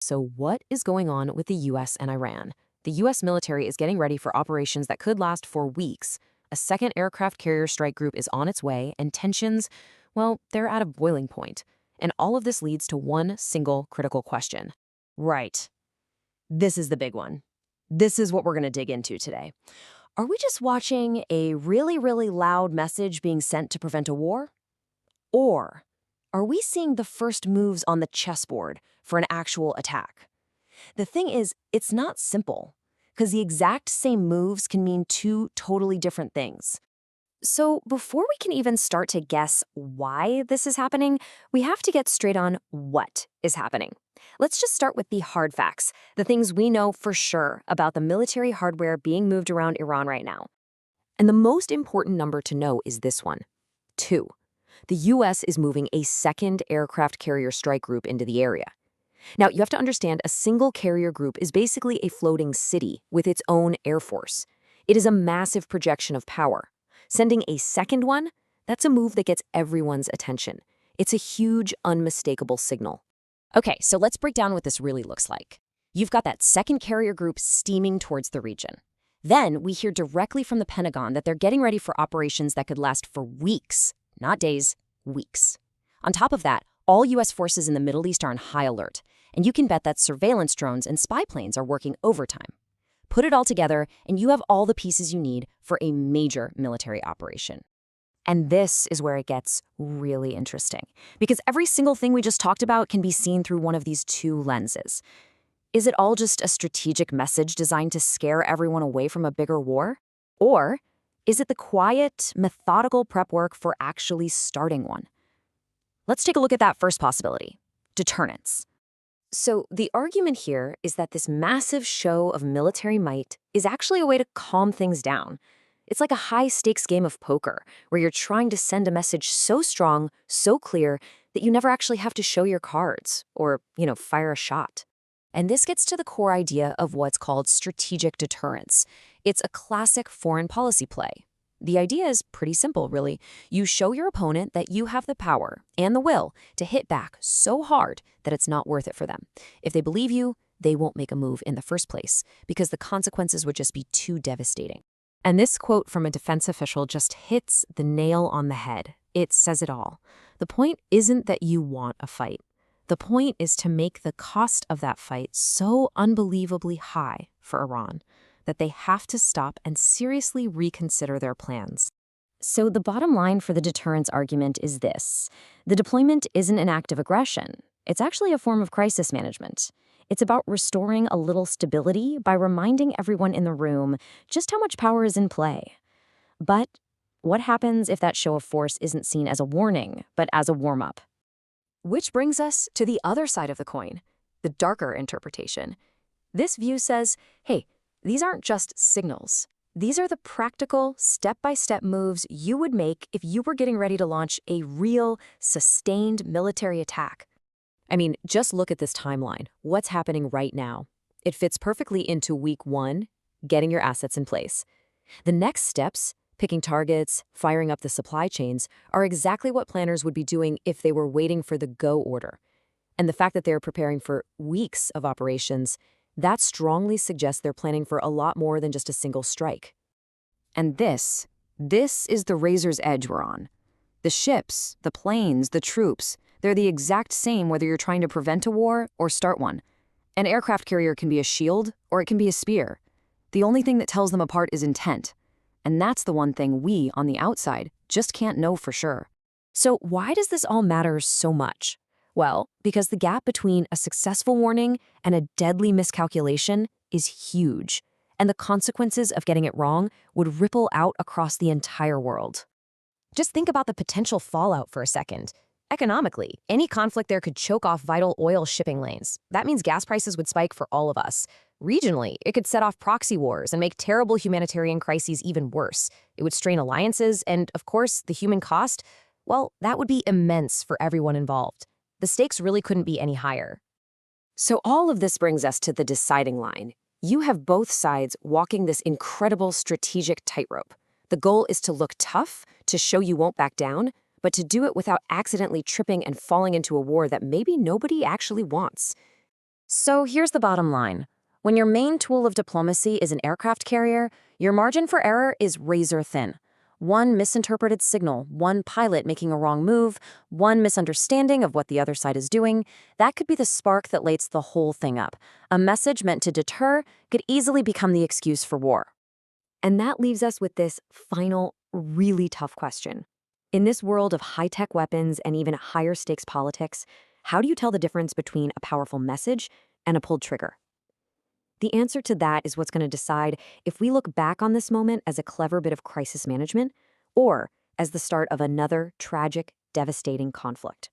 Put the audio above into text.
So, what is going on with the US and Iran? The US military is getting ready for operations that could last for weeks. A second aircraft carrier strike group is on its way, and tensions, well, they're at a boiling point. And all of this leads to one single critical question. Right. This is the big one. This is what we're going to dig into today. Are we just watching a really, really loud message being sent to prevent a war? Or are we seeing the first moves on the chessboard for an actual attack? The thing is, it's not simple, because the exact same moves can mean two totally different things. So before we can even start to guess why this is happening, we have to get straight on what is happening. Let's just start with the hard facts, the things we know for sure about the military hardware being moved around Iran right now. And the most important number to know is this one: 2. The US is moving a second aircraft carrier strike group into the area. Now, you have to understand a single carrier group is basically a floating city with its own air force. It is a massive projection of power. Sending a second one, that's a move that gets everyone's attention. It's a huge, unmistakable signal. Okay, so let's break down what this really looks like. You've got that second carrier group steaming towards the region. Then we hear directly from the Pentagon that they're getting ready for operations that could last for weeks, not days, weeks. On top of that, all U.S. forces in the Middle East are on high alert, and you can bet that surveillance drones and spy planes are working overtime. Put it all together, and you have all the pieces you need for a major military operation. And this is where it gets really interesting, because every single thing we just talked about can be seen through one of these two lenses. Is it all just a strategic message designed to scare everyone away from a bigger war? Or is it the quiet, methodical prep work for actually starting one? Let's take a look at that first possibility: deterrence. So the argument here is that this massive show of military might is actually a way to calm things down. It's like a high-stakes game of poker, where you're trying to send a message so strong, so clear, that you never actually have to show your cards or, fire a shot. And this gets to the core idea of what's called strategic deterrence. It's a classic foreign policy play. The idea is pretty simple, really. You show your opponent that you have the power and the will to hit back so hard that it's not worth it for them. If they believe you, they won't make a move in the first place, because the consequences would just be too devastating. And this quote from a defense official just hits the nail on the head. It says it all. The point isn't that you want a fight. The point is to make the cost of that fight so unbelievably high for Iran that they have to stop and seriously reconsider their plans. So the bottom line for the deterrence argument is this: the deployment isn't an act of aggression. It's actually a form of crisis management. It's about restoring a little stability by reminding everyone in the room just how much power is in play. But what happens if that show of force isn't seen as a warning, but as a warm-up? Which brings us to the other side of the coin, the darker interpretation. This view says, hey, these aren't just signals. These are the practical, step-by-step moves you would make if you were getting ready to launch a real, sustained military attack. I mean, just look at this timeline. What's happening right now? It fits perfectly into week 1, getting your assets in place. The next steps, picking targets, firing up the supply chains, are exactly what planners would be doing if they were waiting for the go order. And the fact that they're preparing for weeks of operations, that strongly suggests they're planning for a lot more than just a single strike. And this is the razor's edge we're on. The ships, the planes, the troops, they're the exact same whether you're trying to prevent a war or start one. An aircraft carrier can be a shield or it can be a spear. The only thing that tells them apart is intent. And that's the one thing we, on the outside, just can't know for sure. So why does this all matter so much? Well, because the gap between a successful warning and a deadly miscalculation is huge, and the consequences of getting it wrong would ripple out across the entire world. Just think about the potential fallout for a second. Economically, any conflict there could choke off vital oil shipping lanes. That means gas prices would spike for all of us. Regionally, it could set off proxy wars and make terrible humanitarian crises even worse. It would strain alliances, and, of course, the human cost, well, that would be immense for everyone involved. The stakes really couldn't be any higher. So all of this brings us to the deciding line. You have both sides walking this incredible strategic tightrope. The goal is to look tough, to show you won't back down, but to do it without accidentally tripping and falling into a war that maybe nobody actually wants. So here's the bottom line. When your main tool of diplomacy is an aircraft carrier, your margin for error is razor thin. One misinterpreted signal, one pilot making a wrong move, one misunderstanding of what the other side is doing, that could be the spark that lights the whole thing up. A message meant to deter could easily become the excuse for war. And that leaves us with this final, really tough question. In this world of high-tech weapons and even higher stakes politics, how do you tell the difference between a powerful message and a pulled trigger? The answer to that is what's going to decide if we look back on this moment as a clever bit of crisis management or as the start of another tragic, devastating conflict.